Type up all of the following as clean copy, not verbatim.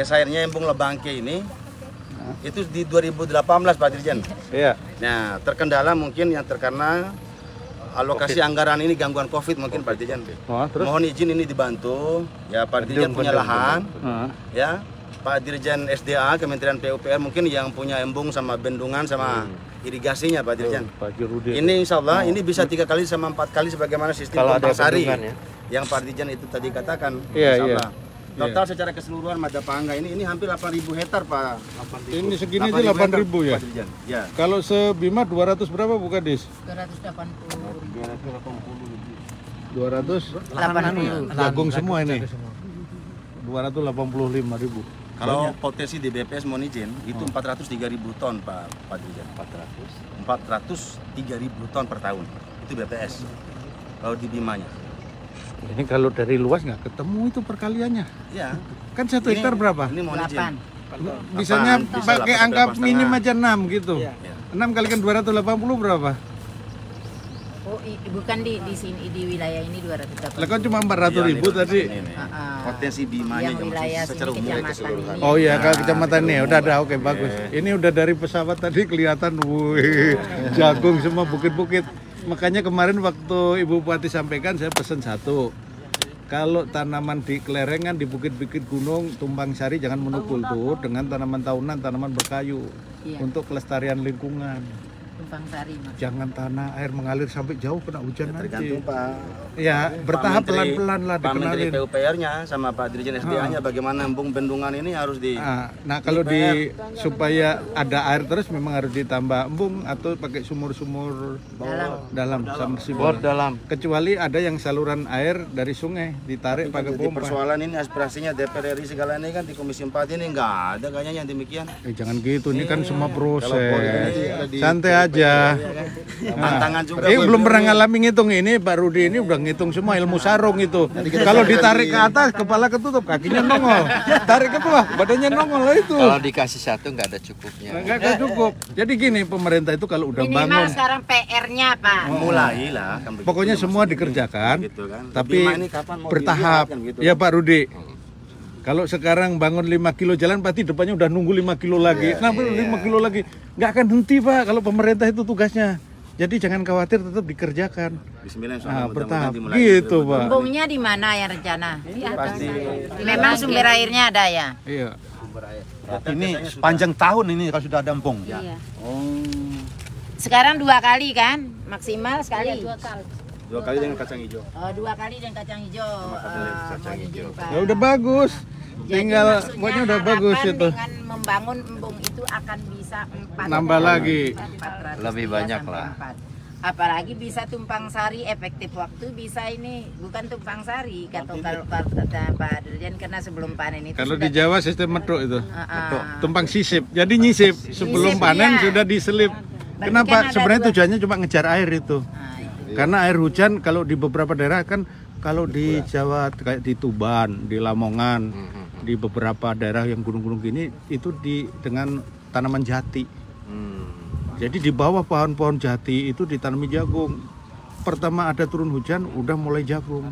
Sayurnya embung lebangke ini itu di 2018 Pak Dirjen. Iya. Nah, terkendala mungkin yang terkena alokasi anggaran ini gangguan Covid mungkin Pak Dirjen. Terus? Mohon izin ini dibantu. Ya Pak Dirjen punya lahan. Ya, Pak Dirjen SDA Kementerian PUPR mungkin yang punya embung sama bendungan sama irigasinya Pak Dirjen. Ini insya Allah ini bisa 3 kali sama 4 kali sebagaimana sistem Tumpang Sari yang Pak Dirjen itu tadi katakan. Insya Allah. Total secara keseluruhan Madapangga ini hampir 8.000 hektar Pak. Ini segini aja 8.000 ya? Ya. Kalau sebima 200 berapa Bu Kadis? 280. Jagung semua ini. 285.000. Kalau potensi di BPS mohon izin itu 403.000 ton Pak Dirjen. 403.000 ton per tahun. Itu BPS. Kalau di Bimanya. Ini kalau dari luas nggak ketemu itu perkaliannya. Iya. Kan 1 hektar berapa? Ini mohon izin. Bisanya pakai angka minim aja 6 gitu. 6 kalikan 280 berapa? Oh, bukan di sini di wilayah ini 280. Lah kan cuma 400.000 tadi. Potensi Bimanya yang wilayah secara umum keseluruhan. Oh iya, kalau kecamatan ini udah ada, oke bagus. Ini udah dari pesawat tadi kelihatan, wih, jagung semua bukit-bukit. Makanya kemarin waktu Ibu Bupati sampaikan saya pesan satu. Kalau tanaman di kelerengan di bukit-bukit gunung Tumpang Sari jangan monokultur dengan tanaman tahunan, tanaman berkayu untuk kelestarian lingkungan. Tumpang Sari. Jangan tanah air mengalir sampai jauh kena hujan nanti. Tergantung Pak. Ya, bertahap pelan-pelan lah Pak Menteri dikenalin. PUPR-nya sama Pak Dirjen SDA-nya bagaimana embung bendungan ini harus di. Nah, kalau supaya ada air terus memang harus ditambah embung atau pakai sumur-sumur dalam submersible. Dalam. Kecuali ada yang saluran air dari sungai ditarik pakai pompa. Persoalan ini aspirasinya DPR RI segala ini kan di Komisi 4 ini nggak ada kayaknya yang demikian. Jangan gitu, ini kan semua proses. Santai aja. Tantangan juga. Belum pernah ngalamin ngitung ini, Pak Rudi ini udah ngitung semua ilmu sarung itu. Kalau ditarik ke atas, kepala ketutup, kakinya nongol. Tarik ke bawah, badannya nongol itu. Kalau dikasih satu nggak ada cukupnya. Nggak cukup. Jadi gini, pemerintah itu kalau udah minimal bangun. sekarang PR-nya Pak. Mulailah. Pokoknya semua dikerjakan, Gitu kan. tapi bertahap. Gitu. Ya Pak Rudi. Kalau sekarang bangun 5 kilo jalan, pasti depannya udah nunggu 5 kilo lagi. 5 kilo lagi. Nggak akan henti Pak kalau pemerintah itu tugasnya. Jadi jangan khawatir, tetap dikerjakan. Bertahap. Gitu Pak. Embungnya di mana ya rencana? Di atas. Memang sumber airnya ada ya? Iya. Ini sepanjang tahun ini kalau sudah ada embung. Iya. Sekarang 2 kali kan? Maksimal sekali. 2 kali dengan kacang hijau. Oh, 2 kali dengan kacang hijau. Ya udah bagus. Tinggal buatnya udah bagus itu. Dengan membangun embung itu akan bisa 4 nambah lagi. 400 Lebih banyak lah. 4. Apalagi bisa Tumpang Sari efektif waktu bisa ini bukan Tumpang Sari kata Pak Dirjen karena sebelum panen itu. Kalau di Jawa sistem medok itu. Tumpang sisip. Jadi nyisip sebelum panen sudah diselip. Kenapa? Kan sebenarnya tujuannya cuma ngejar air itu. Karena air hujan kalau di beberapa daerah kan kalau di Jawa kayak di Tuban, di Lamongan, di beberapa daerah yang gunung-gunung gini itu dengan tanaman jati. Jadi di bawah pohon-pohon jati itu ditanami jagung. Pertama ada turun hujan udah mulai jagung.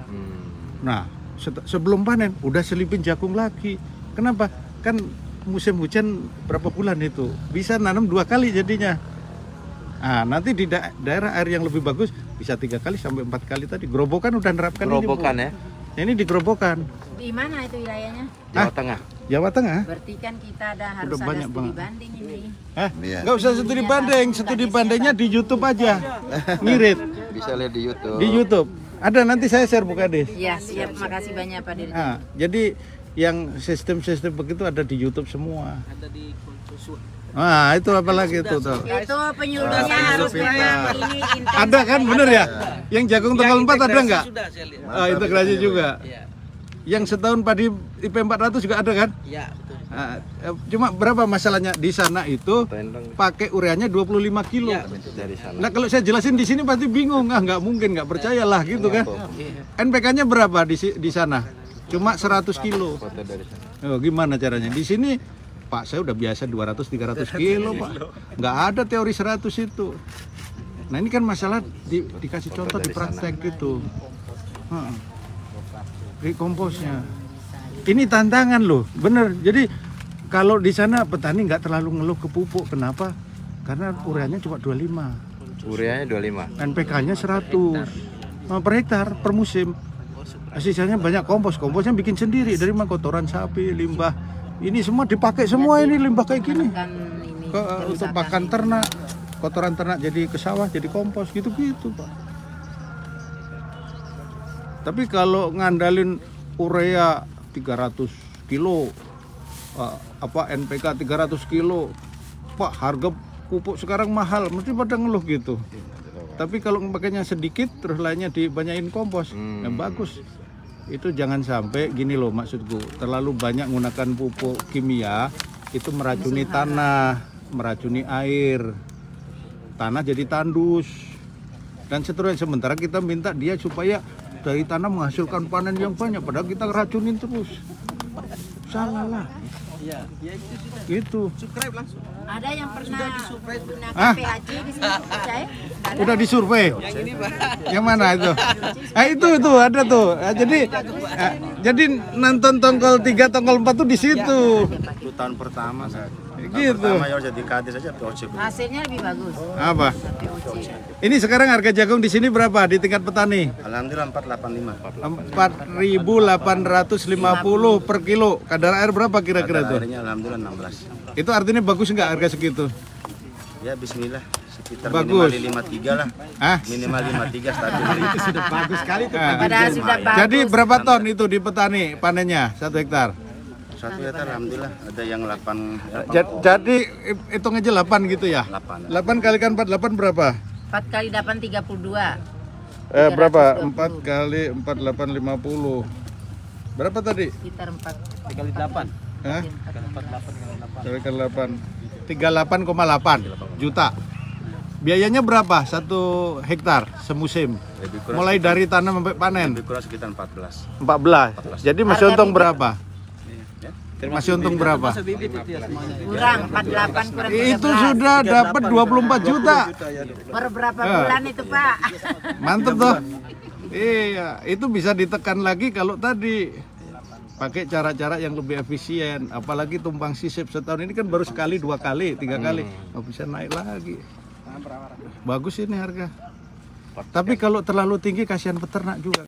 Nah, sebelum panen udah selipin jagung lagi. Kenapa? Kan musim hujan berapa bulan itu? Bisa nanam 2 kali jadinya. Nah, nanti di daerah air yang lebih bagus bisa 3 kali sampai 4 kali tadi. Gerobokan udah nerapkan Gerobokan ini, Bu. Ya? Ini di Gerobokan. Di mana itu wilayahnya? Jawa Tengah. Jawa Tengah. Berarti kan kita harus Udah ada banyak studi banding ini. Nggak usah studi banding. Studi bandingnya di YouTube aja. Ngirit. Bisa lihat di YouTube. Di YouTube. Ada, nanti saya share Bu Kadis. Ya, siap. Makasih banyak Pak Dirjen. Nah, jadi yang sistem-sistem begitu ada di YouTube semua. Ada di Konsusun. Nah, itu apalagi itu tuh. Itu penyuluhnya harus memang ini intens. Ada kan, bener ya? Yang jagung tanggal 4 ada nggak? Sudah saya lihat. Oh, integrasi juga. Iya. Yang setahun padi IP 400 juga ada kan? Iya, betul. Nah, cuma berapa masalahnya di sana itu pakai ureanya 25 kilo. Dari sana. Nah, kalau saya jelasin di sini pasti bingung. Nggak mungkin, nggak percayalah gitu kan. NPK-nya berapa di sana? Cuma 100 kilo. Oh, gimana caranya? Di sini Pak, saya udah biasa 200-300 kilo Pak. Nggak ada teori 100 itu. Nah, ini kan masalah dikasih contoh di praktek gitu. Di komposnya. Ini tantangan loh, bener. Jadi kalau di sana petani nggak terlalu ngeluh ke pupuk, kenapa? Karena ureanya cuma 25. Ureanya 25. NPK-nya 100 per hektar per musim. Sisanya banyak kompos. Komposnya bikin sendiri dari kotoran sapi, limbah. Ini semua dipakai semua, ini limbah kayak gini. Untuk pakan ternak, kotoran ternak jadi ke sawah, jadi kompos gitu-gitu, Pak. Tapi kalau ngandalin urea 300 kilo, NPK 300 kilo, Pak, harga pupuk sekarang mahal, mesti pada ngeluh gitu. Tapi kalau pakainya sedikit, terus lainnya dibanyakin kompos, yang bagus. Itu jangan sampai gini loh maksudku, terlalu banyak menggunakan pupuk kimia, itu meracuni tanah, meracuni air, tanah jadi tandus, dan seterusnya. Sementara kita minta dia supaya dari tanah menghasilkan panen yang banyak, padahal kita racunin terus. Salah lah. Gitu. Ada yang pernah gunakan PHC di sini, saya? Udah disurvei. Yang mana itu? Itu ada tuh. Jadi nonton tongkol 3, tongkol 4 tuh di situ. Itu tahun pertama saya. Gitu. Pertama ya jadi kades saja POC. Hasilnya lebih bagus. Apa? Ini sekarang harga jagung di sini berapa di tingkat petani? Alhamdulillah 485. 4.850 per kilo. Kadar air berapa kira-kira tuh? Airnya alhamdulillah 16. Itu artinya bagus nggak harga segitu? Ya bismillah. Sekitar Bagus. minimal 53 lah. Minimal 53 stabil. Itu sudah bagus sekali tuh. Padahal sudah bagus. Jadi berapa ton itu di petani panennya 1 hektar? 1 hektar alhamdulillah ada yang 8. Jadi hitung aja 8 gitu ya? 8. 8 kalikan 48 berapa? 4 kali 8 32. Berapa? 4 kali 4 8 50. Berapa tadi? Sekitar 4 Kali 8. Hah? Kalikan 8. 38,8 juta. Biayanya berapa 1 hektar semusim? Mulai dari tanam sampai panen? Lebih kurang sekitar 14. 14. Jadi masih untung berapa? Masih untung berapa? kurang 48 kurang 13. Itu sudah dapat 24 juta. Per berapa bulan itu, Pak? Mantep tuh. Iya, itu bisa ditekan lagi kalau tadi pakai cara-cara yang lebih efisien. Apalagi tumpang sisip setahun ini kan baru sekali, 2 kali, 3 kali. Oh, bisa naik lagi. Bagus ini harga. Tapi kalau terlalu tinggi kasihan peternak juga.